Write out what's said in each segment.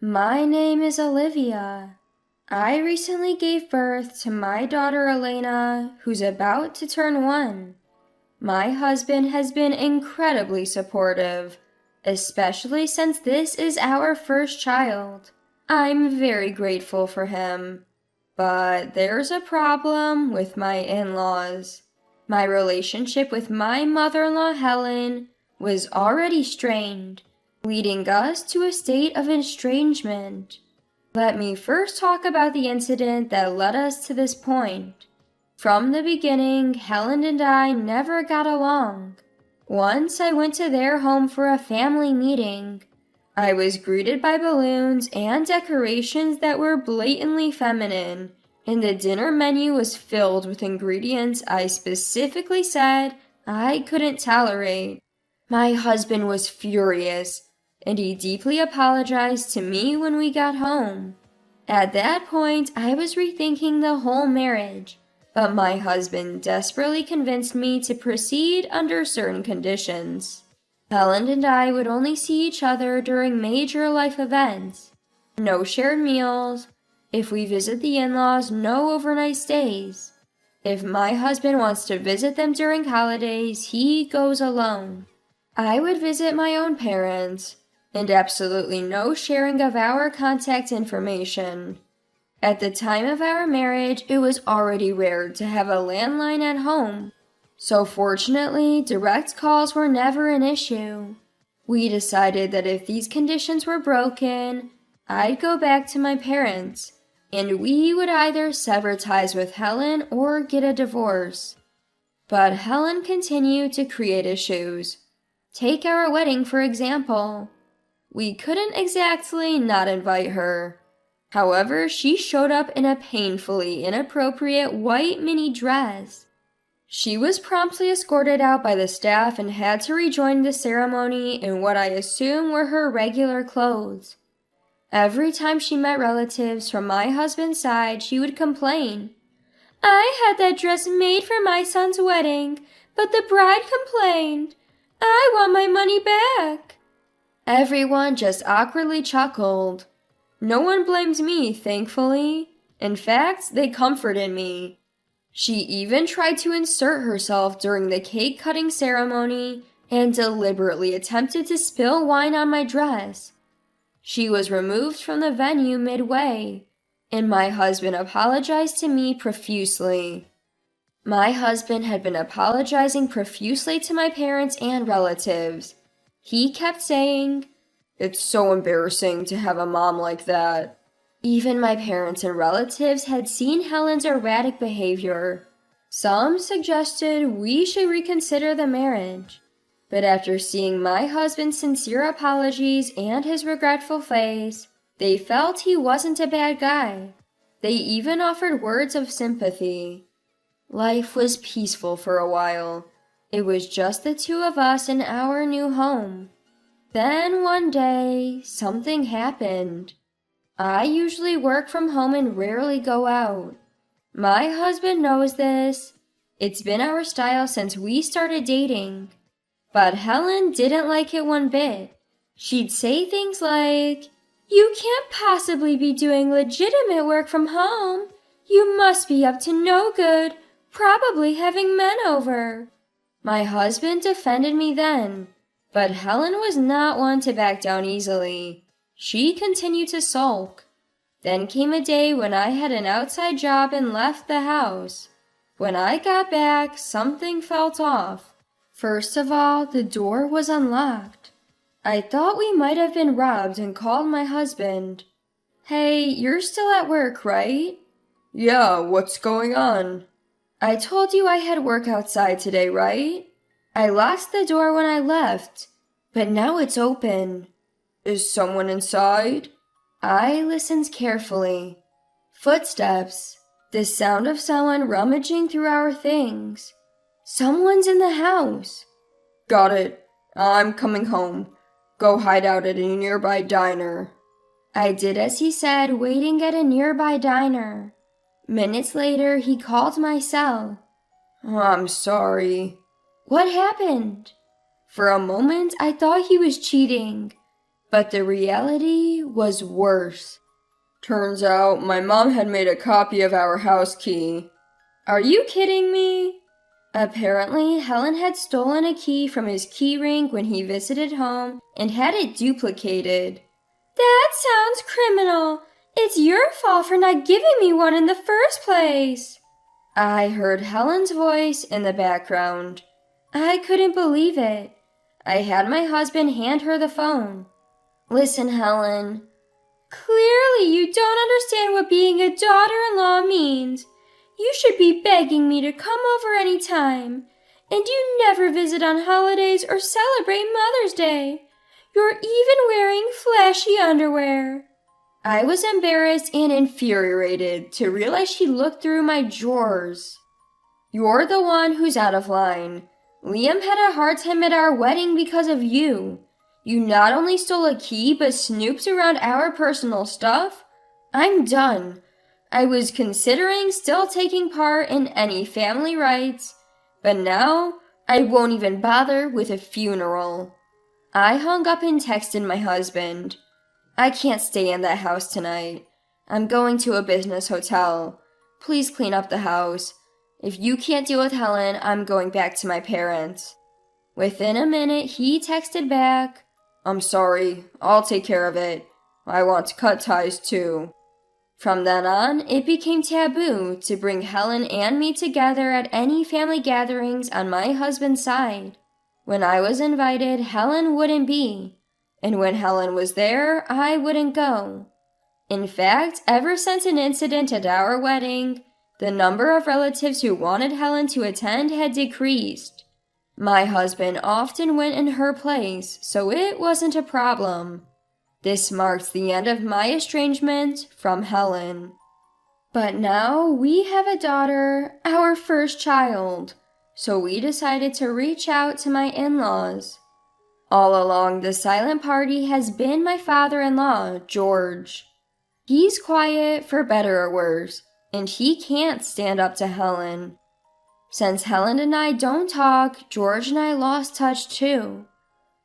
My name is Olivia. I recently gave birth to my daughter Elena, who's about to turn 1. My husband has been incredibly supportive, especially since this is our first child. I'm very grateful for him. But there's a problem with my in-laws. My relationship with my mother-in-law Helen was already strained, leading us to a state of estrangement. Let me first talk about the incident that led us to this point. From the beginning, Helen and I never got along. Once I went to their home for a family meeting. I was greeted by balloons and decorations that were blatantly feminine, and the dinner menu was filled with ingredients I specifically said I couldn't tolerate. My husband was furious, and he deeply apologized to me when we got home. At that point, I was rethinking the whole marriage, but my husband desperately convinced me to proceed under certain conditions. Helen and I would only see each other during major life events. No shared meals. If we visit the in-laws, no overnight stays. If my husband wants to visit them during holidays, he goes alone. I would visit my own parents, and absolutely no sharing of our contact information. At the time of our marriage, it was already rare to have a landline at home. So fortunately, direct calls were never an issue. We decided that if these conditions were broken, I'd go back to my parents, and we would either sever ties with Helen or get a divorce. But Helen continued to create issues. Take our wedding, for example. We couldn't exactly not invite her. However, she showed up in a painfully inappropriate white mini dress. She was promptly escorted out by the staff and had to rejoin the ceremony in what I assume were her regular clothes. Every time she met relatives from my husband's side, she would complain. I had that dress made for my son's wedding, but the bride complained. I want my money back. Everyone just awkwardly chuckled. No one blamed me, thankfully. In fact, they comforted me. She even tried to insert herself during the cake-cutting ceremony and deliberately attempted to spill wine on my dress. She was removed from the venue midway, and my husband apologized to me profusely. My husband had been apologizing profusely to my parents and relatives. He kept saying, "It's so embarrassing to have a mom like that." Even my parents and relatives had seen Helen's erratic behavior. Some suggested we should reconsider the marriage. But after seeing my husband's sincere apologies and his regretful face, they felt he wasn't a bad guy. They even offered words of sympathy. Life was peaceful for a while. It was just the two of us in our new home. Then one day, something happened. I usually work from home and rarely go out. My husband knows this. It's been our style since we started dating. But Helen didn't like it one bit. She'd say things like, "You can't possibly be doing legitimate work from home. You must be up to no good, probably having men over." My husband defended me then, but Helen was not one to back down easily. She continued to sulk. Then came a day when I had an outside job and left the house. When I got back, something felt off. First of all, the door was unlocked. I thought we might have been robbed and called my husband. "Hey, you're still at work, right?" "Yeah, what's going on?" "I told you I had work outside today, right? I locked the door when I left, but now it's open." "Is someone inside?" I listened carefully. Footsteps. The sound of someone rummaging through our things. Someone's in the house. "Got it. I'm coming home. Go hide out at a nearby diner." I did as he said, waiting at a nearby diner. Minutes later, he called my cell. "I'm sorry." "What happened?" For a moment, I thought he was cheating. But the reality was worse. Turns out my mom had made a copy of our house key. Are you kidding me? Apparently, Helen had stolen a key from his key ring when he visited home and had it duplicated. That sounds criminal. It's your fault for not giving me one in the first place. I heard Helen's voice in the background. I couldn't believe it. I had my husband hand her the phone. Listen, Helen. Clearly you don't understand what being a daughter-in-law means. You should be begging me to come over any time. And you never visit on holidays or celebrate Mother's Day. You're even wearing flashy underwear. I was embarrassed and infuriated to realize she looked through my drawers. You're the one who's out of line. Liam had a hard time at our wedding because of you. You not only stole a key but snooped around our personal stuff. I'm done. I was considering still taking part in any family rites, but now I won't even bother with a funeral. I hung up and texted my husband. I can't stay in that house tonight. I'm going to a business hotel. Please clean up the house. If you can't deal with Helen, I'm going back to my parents. Within a minute, he texted back, I'm sorry, I'll take care of it. I want to cut ties too. From then on, it became taboo to bring Helen and me together at any family gatherings on my husband's side. When I was invited, Helen wouldn't be. And when Helen was there, I wouldn't go. In fact, ever since an incident at our wedding, the number of relatives who wanted Helen to attend had decreased. My husband often went in her place, so it wasn't a problem. This marked the end of my estrangement from Helen. But now we have a daughter, our first child, so we decided to reach out to my in-laws. All along, the silent party has been my father-in-law, George. He's quiet, for better or worse, and he can't stand up to Helen. Since Helen and I don't talk, George and I lost touch too.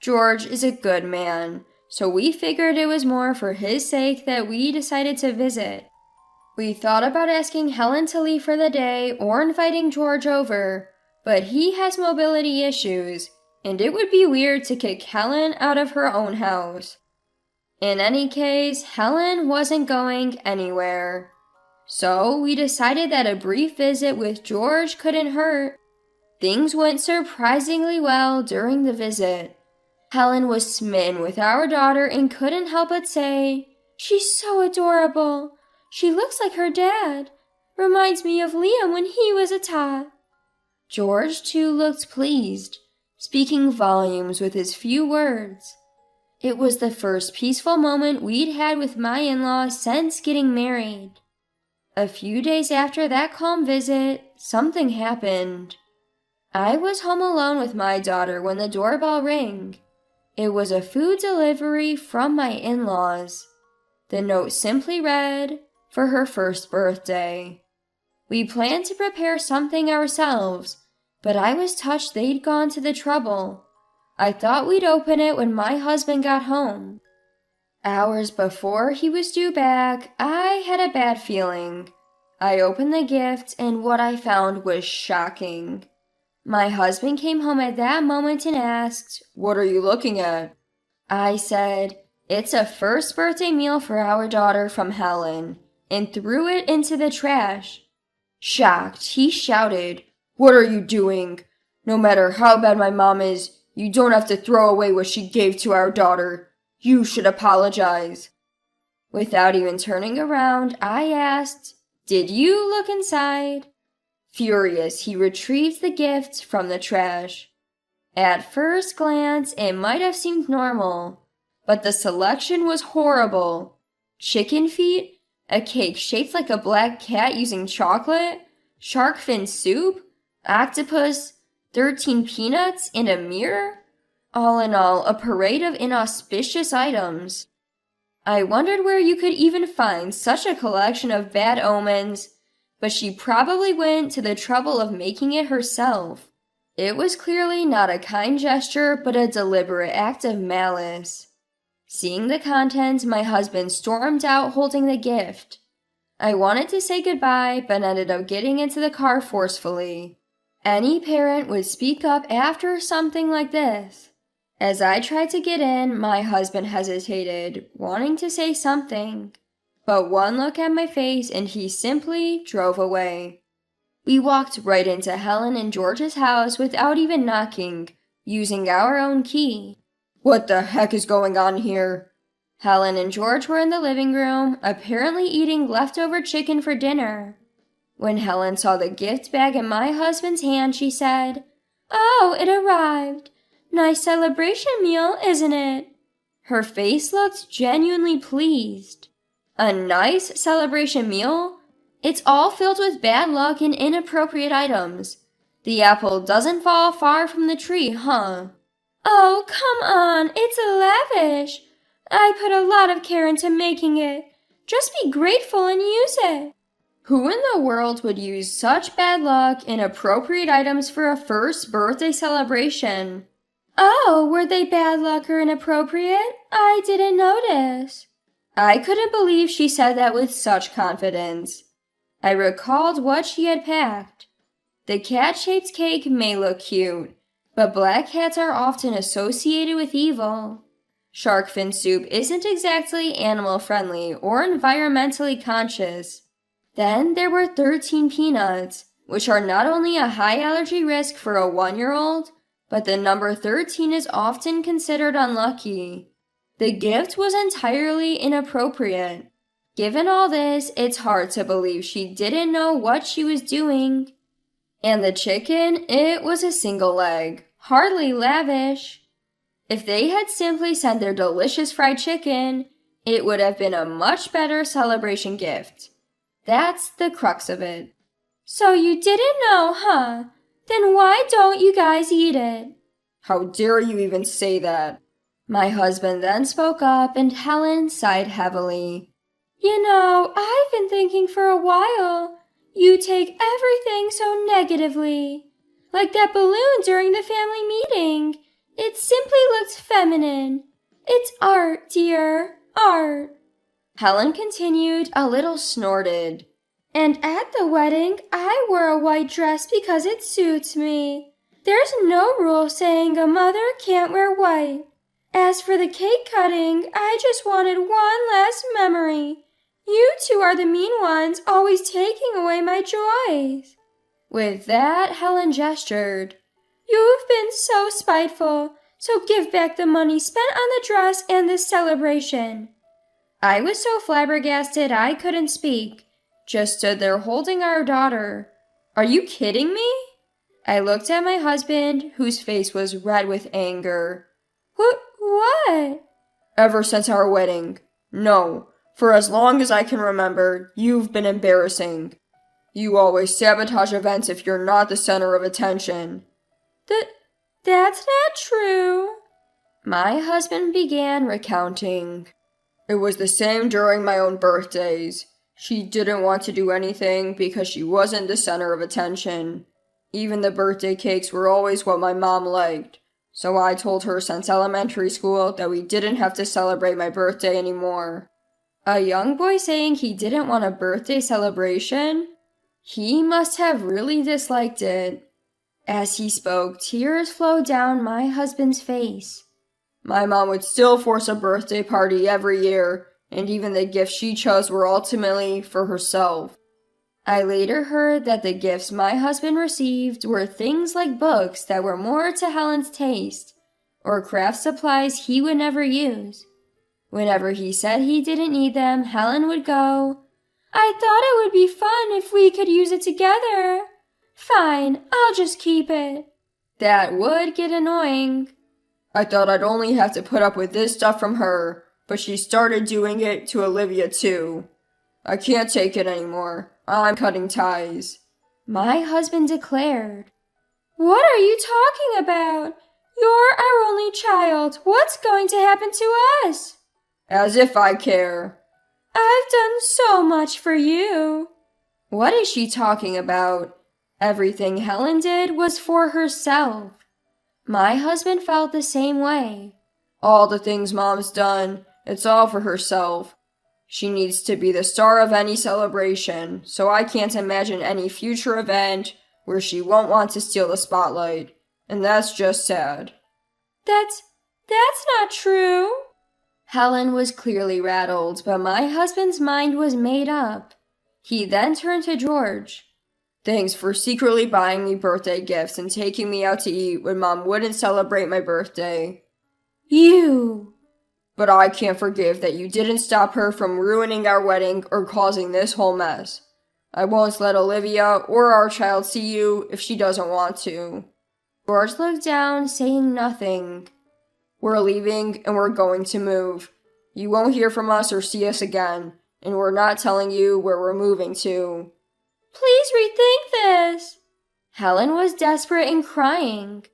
George is a good man, so we figured it was more for his sake that we decided to visit. We thought about asking Helen to leave for the day or inviting George over, but he has mobility issues, and it would be weird to kick Helen out of her own house. In any case, Helen wasn't going anywhere. So we decided that a brief visit with George couldn't hurt. Things went surprisingly well during the visit. Helen was smitten with our daughter and couldn't help but say, "She's so adorable. She looks like her dad. Reminds me of Liam when he was a tot." George too looked pleased, speaking volumes with his few words. It was the first peaceful moment we'd had with my in-laws since getting married. A few days after that calm visit, something happened. I was home alone with my daughter when the doorbell rang. It was a food delivery from my in-laws. The note simply read, "For her first birthday." We planned to prepare something ourselves, but I was touched they'd gone to the trouble. I thought we'd open it when my husband got home. Hours before he was due back, I had a bad feeling. I opened the gift, and what I found was shocking. My husband came home at that moment and asked, "What are you looking at?" I said, "It's a first birthday meal for our daughter from Helen," and threw it into the trash. Shocked, he shouted, "What are you doing? No matter how bad my mom is, you don't have to throw away what she gave to our daughter. You should apologize." Without even turning around, I asked, "Did you look inside?" Furious, he retrieved the gift from the trash. At first glance, it might have seemed normal, but the selection was horrible. Chicken feet, a cake shaped like a black cat using chocolate, shark fin soup, octopus, 13 peanuts, and a mirror? All in all, a parade of inauspicious items. I wondered where you could even find such a collection of bad omens, but she probably went to the trouble of making it herself. It was clearly not a kind gesture, but a deliberate act of malice. Seeing the contents, my husband stormed out holding the gift. I wanted to say goodbye, but ended up getting into the car forcefully. Any parent would speak up after something like this. As I tried to get in, my husband hesitated, wanting to say something. But one look at my face and he simply drove away. We walked right into Helen and George's house without even knocking, using our own key. "What the heck is going on here?" Helen and George were in the living room, apparently eating leftover chicken for dinner. When Helen saw the gift bag in my husband's hand, she said, "Oh, it arrived. Nice celebration meal, isn't it?" Her face looked genuinely pleased. A nice celebration meal? It's all filled with bad luck and inappropriate items. The apple doesn't fall far from the tree, huh? "Oh, come on, it's lavish. I put a lot of care into making it. Just be grateful and use it." Who in the world would use such bad luck, inappropriate items for a first birthday celebration? "Oh, were they bad luck or inappropriate? I didn't notice." I couldn't believe she said that with such confidence. I recalled what she had packed. The cat-shaped cake may look cute, but black cats are often associated with evil. Shark fin soup isn't exactly animal-friendly or environmentally conscious. Then there were 13 peanuts, which are not only a high allergy risk for a 1-year-old, but the number 13 is often considered unlucky. The gift was entirely inappropriate. Given all this, it's hard to believe she didn't know what she was doing. And the chicken, it was a single leg, hardly lavish. If they had simply sent their delicious fried chicken, it would have been a much better celebration gift. That's the crux of it. "So you didn't know, huh? Then why don't you guys eat it?" "How dare you even say that?" My husband then spoke up and Helen sighed heavily. "You know, I've been thinking for a while. You take everything so negatively. Like that balloon during the family meeting. It simply looks feminine. It's art, dear, art." Helen continued, a little snorted. "And at the wedding, I wore a white dress because it suits me. There's no rule saying a mother can't wear white. As for the cake cutting, I just wanted one last memory. You two are the mean ones, always taking away my joys." With that, Helen gestured. "You've been so spiteful, so give back the money spent on the dress and this celebration." I was so flabbergasted I couldn't speak, just stood there holding our daughter. "Are you kidding me?" I looked at my husband, whose face was red with anger. What? "Ever since our wedding. No, for as long as I can remember, you've been embarrassing. You always sabotage events if you're not the center of attention." That's not true." My husband began recounting. "It was the same during my own birthdays. She didn't want to do anything because she wasn't the center of attention. Even the birthday cakes were always what my mom liked. So I told her since elementary school that we didn't have to celebrate my birthday anymore." A young boy saying he didn't want a birthday celebration? He must have really disliked it. As he spoke, tears flowed down my husband's face. "My mom would still force a birthday party every year, and even the gifts she chose were ultimately for herself." I later heard that the gifts my husband received were things like books that were more to Helen's taste, or craft supplies he would never use. Whenever he said he didn't need them, Helen would go, "I thought it would be fun if we could use it together. Fine, I'll just keep it." That would get annoying. "I thought I'd only have to put up with this stuff from her, but she started doing it to Olivia too. I can't take it anymore. I'm cutting ties," my husband declared. "What are you talking about? You're our only child. What's going to happen to us?" "As if I care." "I've done so much for you." What is she talking about? Everything Helen did was for herself. My husband felt the same way. All the things Mom's done, it's all for herself. She needs to be the star of any celebration, so I can't imagine any future event where she won't want to steal the spotlight. And that's just sad. That's not true. Helen was clearly rattled, but my husband's mind was made up. He then turned to George. Thanks for secretly buying me birthday gifts and taking me out to eat when Mom wouldn't celebrate my birthday. You! But I can't forgive that you didn't stop her from ruining our wedding or causing this whole mess. I won't let Olivia or our child see you if she doesn't want to. George looked down, saying nothing. We're leaving and we're going to move. You won't hear from us or see us again, and we're not telling you where we're moving to. Please rethink this. Helen was desperate and crying.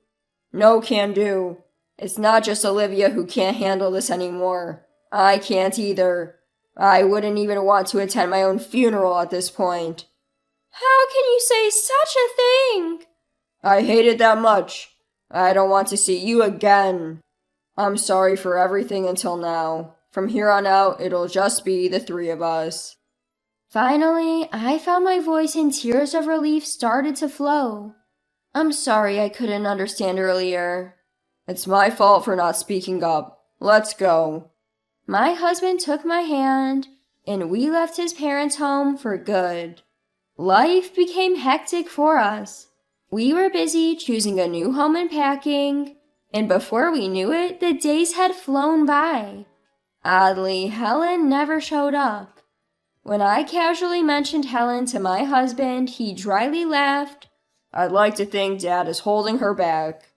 No can do. It's not just Olivia who can't handle this anymore. I can't either. I wouldn't even want to attend my own funeral at this point. How can you say such a thing? I hate it that much. I don't want to see you again. I'm sorry for everything until now. From here on out, it'll just be the three of us. Finally, I found my voice and tears of relief started to flow. I'm sorry I couldn't understand earlier. It's my fault for not speaking up. Let's go. My husband took my hand, and we left his parents' home for good. Life became hectic for us. We were busy choosing a new home and packing, and before we knew it, the days had flown by. Oddly, Helen never showed up. When I casually mentioned Helen to my husband, he dryly laughed. I'd like to think Dad is holding her back.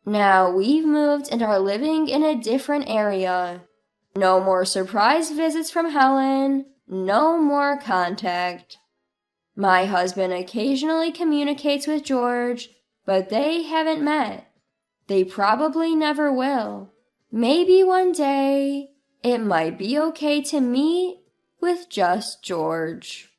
Now we've moved and are living in a different area. No more surprise visits from Helen, no more contact. My husband occasionally communicates with George, but they haven't met. They probably never will. Maybe one day it might be okay to meet with just George.